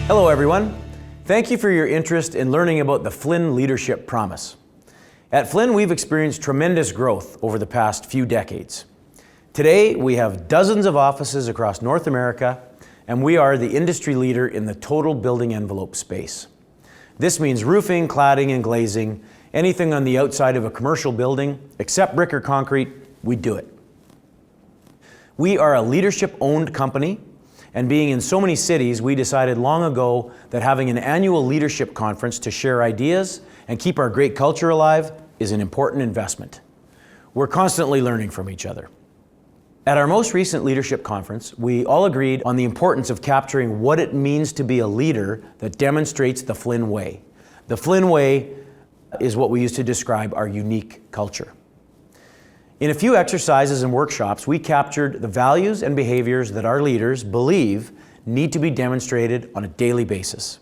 Hello everyone. Thank you for your interest in learning about the Flynn Leadership Promise. At Flynn, we've experienced tremendous growth over the past few decades. Today, we have dozens of offices across North America, and we are the industry leader in the total building envelope space. This means roofing, cladding, and glazing, anything on the outside of a commercial building, except brick or concrete, we do it. We are a leadership-owned company, and being in so many cities, we decided long ago that having an annual leadership conference to share ideas and keep our great culture alive is an important investment. We're constantly learning from each other. At our most recent leadership conference, we all agreed on the importance of capturing what it means to be a leader that demonstrates the Flynn Way. The Flynn Way is what we use to describe our unique culture. In a few exercises and workshops, we captured the values and behaviors that our leaders believe need to be demonstrated on a daily basis.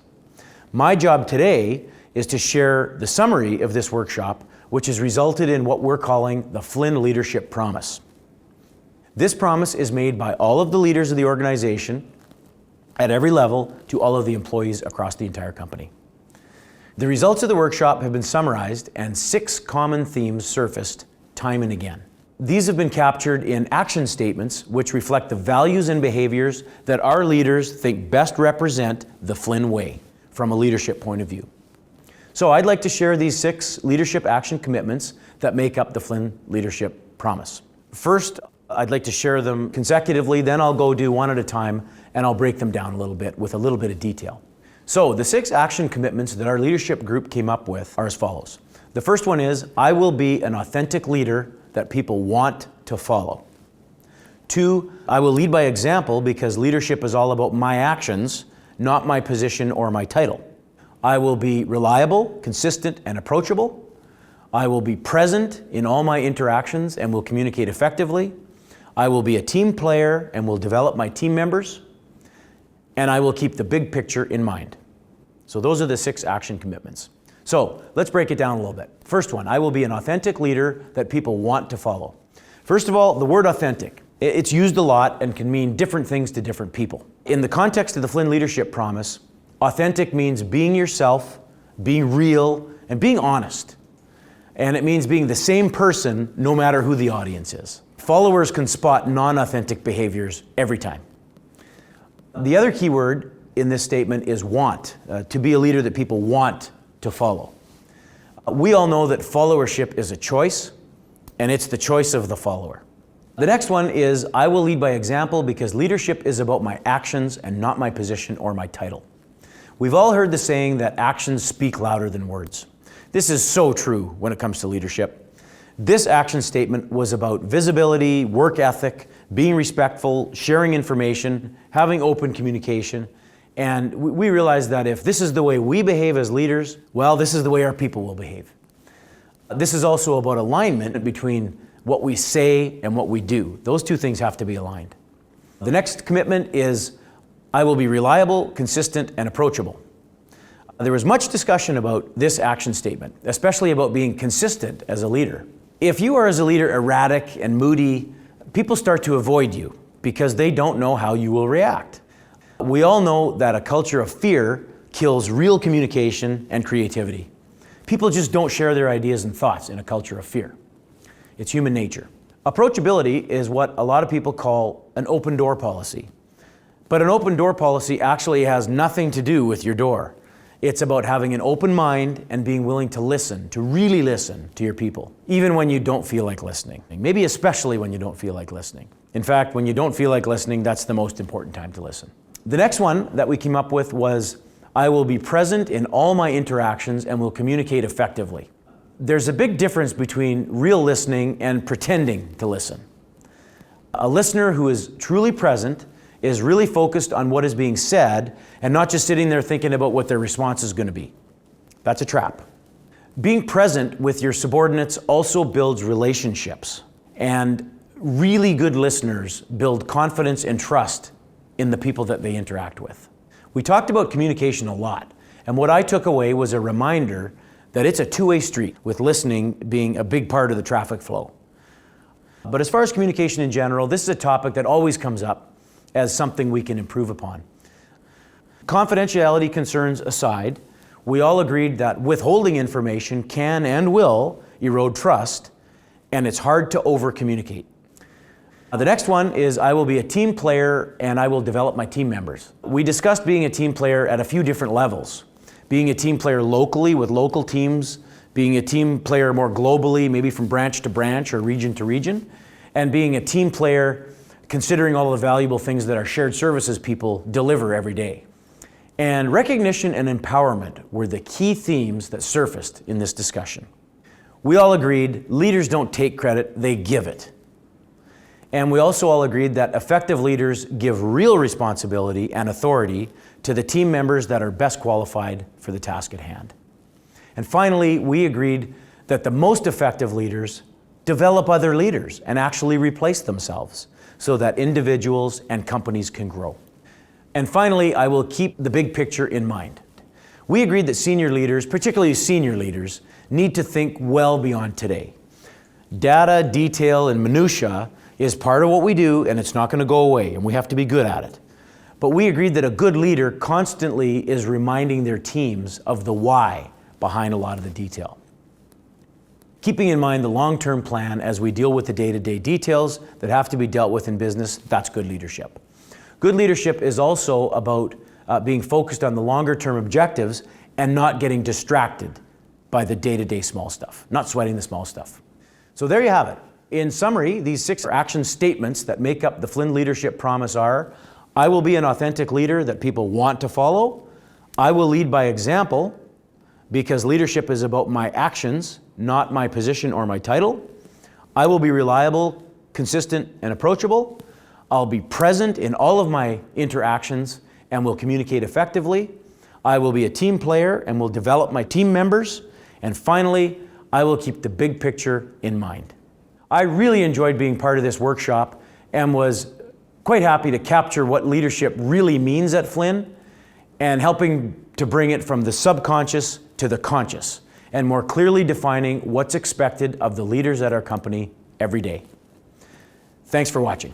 My job today is to share the summary of this workshop, which has resulted in what we're calling the Flynn Leadership Promise. This promise is made by all of the leaders of the organization at every level to all of the employees across the entire company. The results of the workshop have been summarized and 6 common themes surfaced time and again. These have been captured in action statements which reflect the values and behaviors that our leaders think best represent the Flynn Way from a leadership point of view. So I'd like to share these 6 leadership action commitments that make up the Flynn Leadership Promise. First, I'd like to share them consecutively, then I'll go do one at a time and I'll break them down a little bit with a little bit of detail. So the 6 action commitments that our leadership group came up with are as follows. The first one is, I will be an authentic leader that people want to follow. 2, I will lead by example because leadership is all about my actions, not my position or my title. I will be reliable, consistent, and approachable. I will be present in all my interactions and will communicate effectively. I will be a team player and will develop my team members. And I will keep the big picture in mind. So those are the 6 action commitments. So let's break it down a little bit. First one, I will be an authentic leader that people want to follow. First of all, the word authentic. It's used a lot and can mean different things to different people. In the context of the Flynn Leadership Promise, authentic means being yourself, being real, and being honest. And it means being the same person no matter who the audience is. Followers can spot non-authentic behaviors every time. The other key word in this statement is want, to be a leader that people want to follow. We all know that followership is a choice, and it's the choice of the follower. The next one is, I will lead by example because leadership is about my actions and not my position or my title. We've all heard the saying that actions speak louder than words. This is so true when it comes to leadership. This action statement was about visibility, work ethic, being respectful, sharing information, having open communication. And we realized that if this is the way we behave as leaders, well, this is the way our people will behave. This is also about alignment between what we say and what we do. Those 2 things have to be aligned. The next commitment is, I will be reliable, consistent, and approachable. There was much discussion about this action statement, especially about being consistent as a leader. If you are as a leader erratic and moody, people start to avoid you because they don't know how you will react. We all know that a culture of fear kills real communication and creativity. People just don't share their ideas and thoughts in a culture of fear. It's human nature. Approachability is what a lot of people call an open door policy. But an open door policy actually has nothing to do with your door. It's about having an open mind and being willing to listen, to really listen to your people, even when you don't feel like listening. Maybe especially when you don't feel like listening. In fact, when you don't feel like listening, that's the most important time to listen. The next one that we came up with was, I will be present in all my interactions and will communicate effectively. There's a big difference between real listening and pretending to listen. A listener who is truly present is really focused on what is being said and not just sitting there thinking about what their response is going to be. That's a trap. Being present with your subordinates also builds relationships, and really good listeners build confidence and trust in the people that they interact with. We talked about communication a lot, and what I took away was a reminder that it's a 2-way street, with listening being a big part of the traffic flow. But as far as communication in general, this is a topic that always comes up as something we can improve upon. Confidentiality concerns aside, we all agreed that withholding information can and will erode trust, and it's hard to over-communicate. The next one is I will be a team player and I will develop my team members. We discussed being a team player at a few different levels. Being a team player locally with local teams, being a team player more globally, maybe from branch to branch or region to region, and being a team player considering all the valuable things that our shared services people deliver every day. And recognition and empowerment were the key themes that surfaced in this discussion. We all agreed leaders don't take credit, they give it. And we also all agreed that effective leaders give real responsibility and authority to the team members that are best qualified for the task at hand. And finally, we agreed that the most effective leaders develop other leaders and actually replace themselves so that individuals and companies can grow. And finally, I will keep the big picture in mind. We agreed that senior leaders, particularly senior leaders, need to think well beyond today. Data, detail, and minutia is part of what we do, and it's not going to go away, and we have to be good at it. But we agreed that a good leader constantly is reminding their teams of the why behind a lot of the detail. Keeping in mind the long-term plan as we deal with the day-to-day details that have to be dealt with in business, that's good leadership. Good leadership is also about being focused on the longer-term objectives and not getting distracted by the day-to-day small stuff, not sweating the small stuff. So there you have it. In summary, these 6 action statements that make up the Flynn Leadership Promise are: I will be an authentic leader that people want to follow. I will lead by example because leadership is about my actions, not my position or my title. I will be reliable, consistent, and approachable. I'll be present in all of my interactions and will communicate effectively. I will be a team player and will develop my team members. And finally, I will keep the big picture in mind. I really enjoyed being part of this workshop and was quite happy to capture what leadership really means at Flynn and helping to bring it from the subconscious to the conscious and more clearly defining what's expected of the leaders at our company every day. Thanks for watching.